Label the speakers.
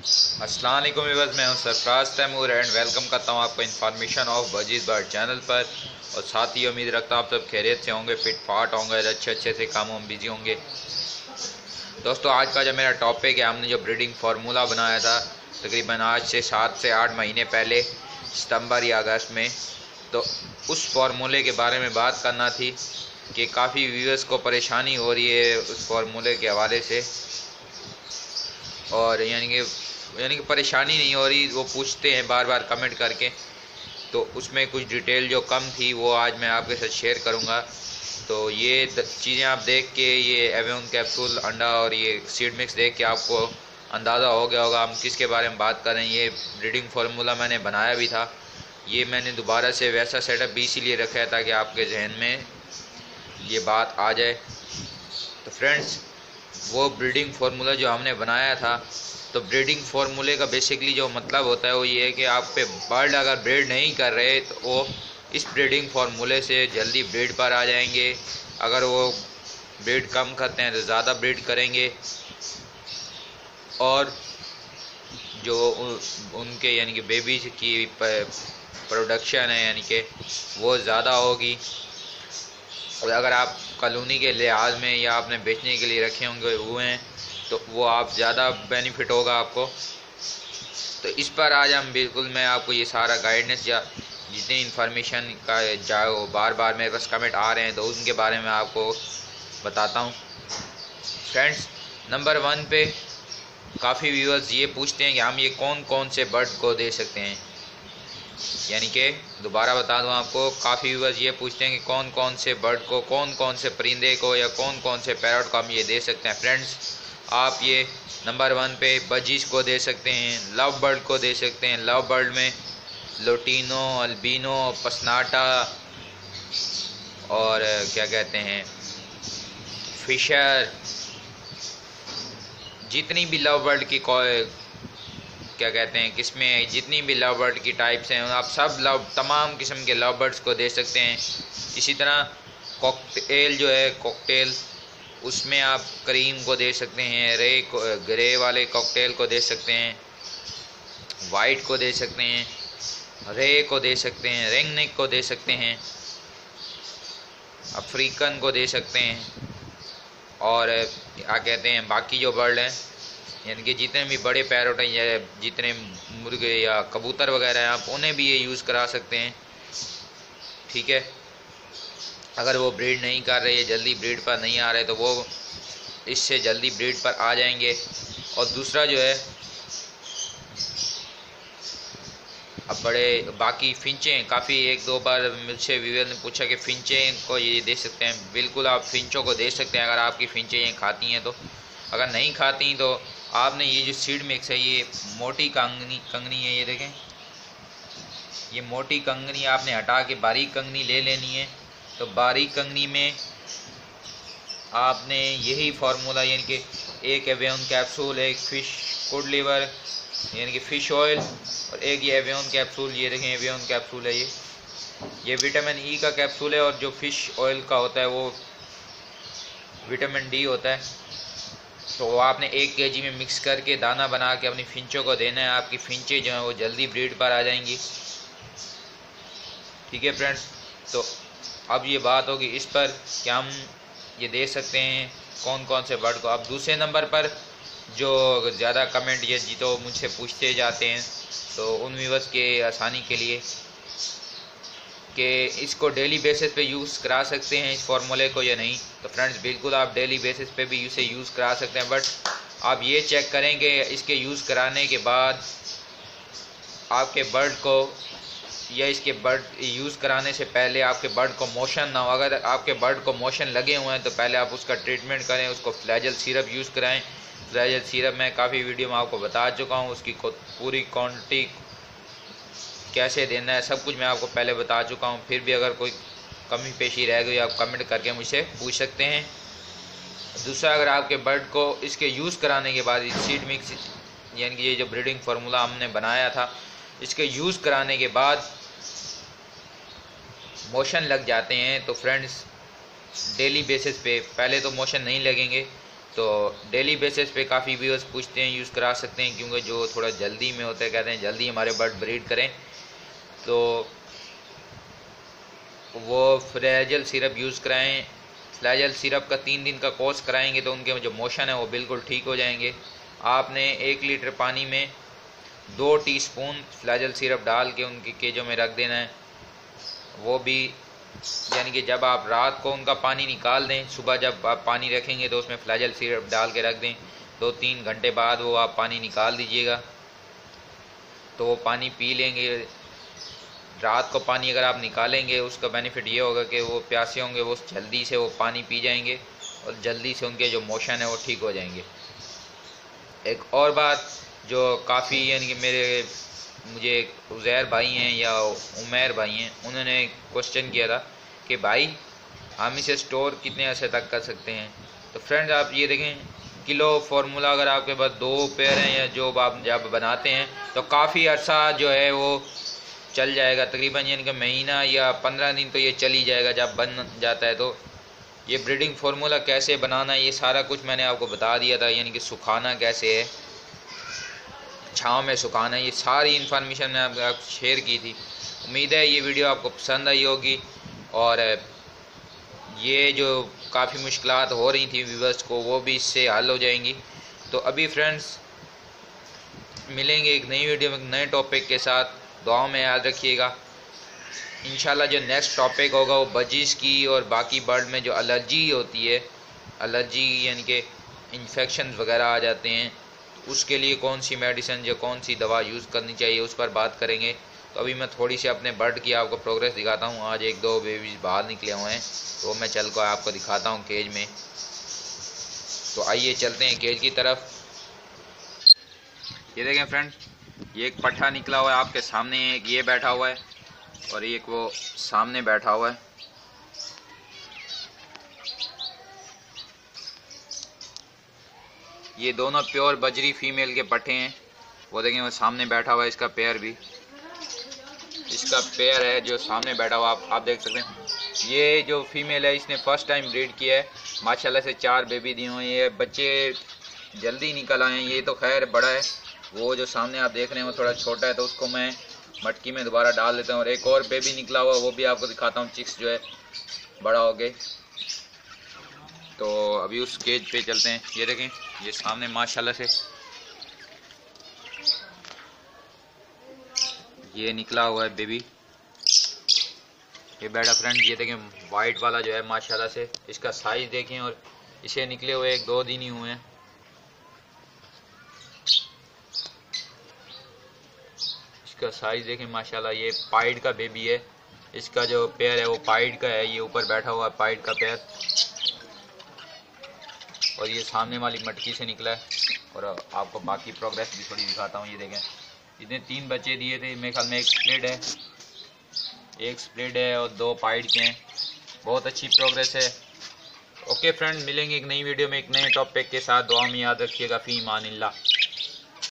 Speaker 1: अस्सलाम वालेकुम व्यूअर्स, मैं हूं सरफराज तैमूर एंड वेलकम करता हूं आपको information of budgies bird channel पर। और साथ ही उम्मीद रखता हूं आप सब खैरियत से होंगे, फिट फाट होंगे, अच्छे से कामों में बिजी होंगे। दोस्तों, आज का जो मेरा टॉपिक है, हमने जो ब्रीडिंग फार्मूला बनाया था तकरीबन आज से 7 से 8 महीने पहले, सितंबर या अगस्त में, तो उस फार्मूले के बारे में बात करना थी कि काफ़ी व्यूअर्स को परेशानी हो रही है उस फार्मूले के हवाले से। और यानी कि परेशानी नहीं हो रही, वो पूछते हैं बार बार कमेंट करके। तो उसमें कुछ डिटेल जो कम थी वो आज मैं आपके साथ शेयर करूंगा। तो ये चीज़ें आप देख के, ये एवियन कैप्सूल अंडा और ये सीड मिक्स देख के आपको अंदाज़ा हो गया होगा हम किसके बारे में बात कर रहे हैं। ये ब्रीडिंग फार्मूला मैंने बनाया भी था, ये मैंने दोबारा से वैसा सेटअप भी इसीलिए रखा है ताकि आपके जहन में ये बात आ जाए। तो फ्रेंड्स, वो ब्रीडिंग फार्मूला जो हमने बनाया था, तो ब्रीडिंग फार्मूले का बेसिकली जो मतलब होता है वो ये है कि आप पे बर्ड अगर ब्रीड नहीं कर रहे तो वो इस ब्रीडिंग फार्मूले से जल्दी ब्रीड पर आ जाएंगे। अगर वो ब्रीड कम करते हैं तो ज़्यादा ब्रीड करेंगे और जो उनके यानी कि बेबीज की प्रोडक्शन है यानी कि वो ज़्यादा होगी। और अगर आप कॉलोनी के लिहाज में या आपने बेचने के लिए रखे होंगे हुए हैं तो वो आप ज़्यादा बेनिफिट होगा आपको। तो इस पर आज हम बिल्कुल मैं आपको ये सारा गाइडेंस या जितनी इन्फॉर्मेशन का जाओ बार बार मेरे पास कमेंट आ रहे हैं तो उनके बारे में आपको बताता हूँ। फ्रेंड्स, नंबर 1 पे काफ़ी व्यूअर्स ये पूछते हैं कि हम ये कौन कौन से बर्ड को दे सकते हैं। यानी कि दोबारा बता दूं आपको, काफ़ी व्यूअर्स ये पूछते हैं कि कौन कौन से बर्ड को, कौन कौन से परिंदे को या कौन कौन से पैरट को हम ये दे सकते हैं। फ्रेंड्स, आप ये नंबर 1 पे बजीज को दे सकते हैं, लव बर्ड को दे सकते हैं। लव बर्ड में लोटिनो, अल्बिनो, पसनाटा और क्या कहते हैं फिशर, जितनी भी लव बर्ड की क्या कहते हैं किस्में, जितनी भी लव बर्ड की टाइप्स हैं, आप सब तमाम किस्म के लव बर्ड्स को दे सकते हैं। इसी तरह कॉकटेल जो है, कॉकटेल उसमें आप क्रीम को दे सकते हैं, ग्रे वाले कॉकटेल को दे सकते हैं, वाइट को दे सकते हैं, रे को दे सकते हैं, रिंग नेक को दे सकते हैं, अफ्रीकन को दे सकते हैं। और क्या कहते हैं बाकी जो बर्ड हैं यानी कि जितने भी बड़े पैरोट हैं या जितने मुर्गे या कबूतर वगैरह हैं, आप उन्हें भी ये यूज़ करा सकते हैं। ठीक है, अगर वो ब्रीड नहीं कर रहे, जल्दी ब्रीड पर नहीं आ रहे तो वो इससे जल्दी ब्रीड पर आ जाएंगे। और दूसरा जो है, अब बड़े बाकी फिंचें, काफ़ी 1-2 बार मुझसे व्यूअर ने पूछा कि फिंचें को ये दे सकते हैं। बिल्कुल आप फिंचों को दे सकते हैं अगर आपकी फिंचें ये खाती हैं तो। अगर नहीं खाती तो आपने ये जो सीड मिक्स है, ये मोटी कंगनी है, ये देखें, ये मोटी कंगनी आपने हटा के बारीक कंगनी ले लेनी है। तो बारीक कंगनी में आपने यही फार्मूला यानी कि एक एवियन कैप्सूल, एक फिश फूड लीवर यानी कि फ़िश ऑयल और एक ये एवियन कैप्सूल, ये देखें एवियन कैप्सूल है, ये विटामिन ई का कैप्सूल है। और जो फ़िश ऑयल का होता है वो विटामिन डी होता है। तो वो आपने 1 kg में मिक्स करके दाना बना के अपनी फिंचों को देना है। आपकी फिंचें जो हैं वो जल्दी ब्रीड पर आ जाएंगी। ठीक है फ्रेंड्स, तो अब ये बात होगी इस पर कि हम ये दे सकते हैं कौन कौन से बर्ड को। अब दूसरे नंबर पर जो ज़्यादा कमेंट ये जी तो मुझसे पूछते जाते हैं, तो उन व्यूअर्स के आसानी के लिए कि इसको डेली बेसिस पे यूज़ करा सकते हैं इस फार्मूले को या नहीं। तो फ्रेंड्स, बिल्कुल आप डेली बेसिस पे भी इसे यूज़ करा सकते हैं, बट आप ये चेक करें कि इसके यूज़ कराने के बाद आपके बर्ड को या इसके बर्ड यूज़ कराने से पहले आपके बर्ड को मोशन ना हो। अगर आपके बर्ड को मोशन लगे हुए हैं तो पहले आप उसका ट्रीटमेंट करें, उसको फ्लैजल सिरप यूज़ कराएँ। फ्लैजल सिरप मैं काफ़ी वीडियो में आपको बता चुका हूँ, उसकी पूरी क्वांटिटी कैसे देना है सब कुछ मैं आपको पहले बता चुका हूँ। फिर भी अगर कोई कमी पेशी रह गई आप कमेंट करके मुझसे पूछ सकते हैं। दूसरा, अगर आपके बर्ड को इसके यूज़ कराने के बाद सीड मिक्स यानी कि ये जो ब्रीडिंग फार्मूला हमने बनाया था, इसके यूज़ कराने के बाद मोशन लग जाते हैं, तो फ्रेंड्स डेली बेसिस पे, पहले तो मोशन नहीं लगेंगे, तो डेली बेसिस पे काफ़ी व्यूअर्स पूछते हैं यूज़ करा सकते हैं, क्योंकि जो थोड़ा जल्दी में होता है, कहते हैं जल्दी हमारे बर्ड ब्रीड करें, तो वो फ्लैजेल सिरप यूज़ कराएं। फ्लैजेल सिरप का 3 दिन का कोर्स कराएंगे तो उनके जो मोशन है वो बिल्कुल ठीक हो जाएंगे। आपने 1 लीटर पानी में 2 टीस्पून फ्लैजेल सिरप डाल के उनके केजों में रख देना है। वो भी यानी कि जब आप रात को उनका पानी निकाल दें, सुबह जब आप पानी रखेंगे तो उसमें फ्लैजेल सिरप डाल के रख दें। 2-3 घंटे बाद वो आप पानी निकाल दीजिएगा तो वो पानी पी लेंगे। रात को पानी अगर आप निकालेंगे उसका बेनिफिट ये होगा कि वो प्यासे होंगे, वो जल्दी से वो पानी पी जाएंगे और जल्दी से उनके जो मोशन है वो ठीक हो जाएंगे। एक और बात जो काफ़ी यानी कि मुझे उज़ैर भाई हैं या उमैर भाई हैं, उन्होंने क्वेश्चन किया था कि भाई हम इसे स्टोर कितने अर्से तक कर सकते हैं। तो फ्रेंड्स आप ये देखें, किलो फार्मूला अगर आपके पास 2 पेयर हैं या जो आप जब बनाते हैं तो काफ़ी अर्सा जो है वो चल जाएगा, तकरीबन यानी कि महीना या 15 दिन तो ये चल ही जाएगा जब बन जाता है। तो ये ब्रीडिंग फार्मूला कैसे बनाना है ये सारा कुछ मैंने आपको बता दिया था, यानी कि सुखाना कैसे है, छाँव में सुखाना है, ये सारी इन्फॉर्मेशन मैंने आपको शेयर की थी। उम्मीद है ये वीडियो आपको पसंद आई होगी और ये जो काफ़ी मुश्किलात हो रही थी व्यूअर्स को वो भी इससे हल हो जाएंगी। तो अभी फ्रेंड्स मिलेंगे एक नई वीडियो में एक नए टॉपिक के साथ, दुआओं में याद रखिएगा। इंशाल्लाह जो नेक्स्ट टॉपिक होगा वो बजीज़ की और बाकी बर्ड में जो एलर्जी होती है, एलर्जी यानी कि इन्फेक्शन वगैरह आ जाते हैं, उसके लिए कौन सी मेडिसिन या कौन सी दवा यूज़ करनी चाहिए उस पर बात करेंगे। तो अभी मैं थोड़ी सी अपने बर्ड की आपको प्रोग्रेस दिखाता हूँ। आज 1-2 बेबीज बाहर निकले हुए हैं तो मैं चल कर आपको दिखाता हूँ केज में। तो आइए चलते हैं केज की तरफ। ये देखें फ्रेंड, ये एक पट्ठा निकला हुआ है आपके सामने, एक ये बैठा हुआ है और एक वो सामने बैठा हुआ है। ये दोनों प्योर बजरी फीमेल के पट्ठे हैं। वो देखें वो सामने बैठा हुआ है, इसका पेयर भी, इसका पेयर है जो सामने बैठा हुआ आप देख सकते हैं। ये जो फीमेल है इसने फर्स्ट टाइम ब्रीड किया है, माशाल्लाह से 4 बेबी दिए हुए हैं। ये बच्चे जल्दी निकल आए हैं, ये तो खैर बड़ा है। वो जो सामने आप देख रहे हैं वो थोड़ा छोटा है तो उसको मैं मटकी में दोबारा डाल देता हूँ। और एक और बेबी निकला हुआ वो भी आपको दिखाता हूँ, चिक्स जो है बड़ा हो गए। तो अभी उस केज पे चलते हैं। ये देखें ये सामने माशाल्लाह से ये निकला हुआ है बेबी, ये बैठा फ्रेंड। ये देखें वाइट वाला जो है माशाल्लाह से, इसका साइज देखें, और इसे निकले हुए 1-2 दिन ही हुए हैं। इसका साइज देखें माशाल्लाह, ये पाइड का बेबी है। इसका जो पेयर है वो पाइड का है, ये ऊपर बैठा हुआ है पाइड का पेयर। और ये सामने वाली मटकी से निकला है। और आपको बाकी प्रोग्रेस भी थोड़ी दिखाता हूँ। ये देखें इसने 3 बच्चे दिए थे, मेरे ख्याल में एक स्प्लिट है और 2 पाइड के हैं। बहुत अच्छी प्रोग्रेस है। ओके फ्रेंड, मिलेंगे एक नई वीडियो में एक नए टॉपिक के साथ। दुआ में याद रखिएगा। फी ईमानिल्लाह।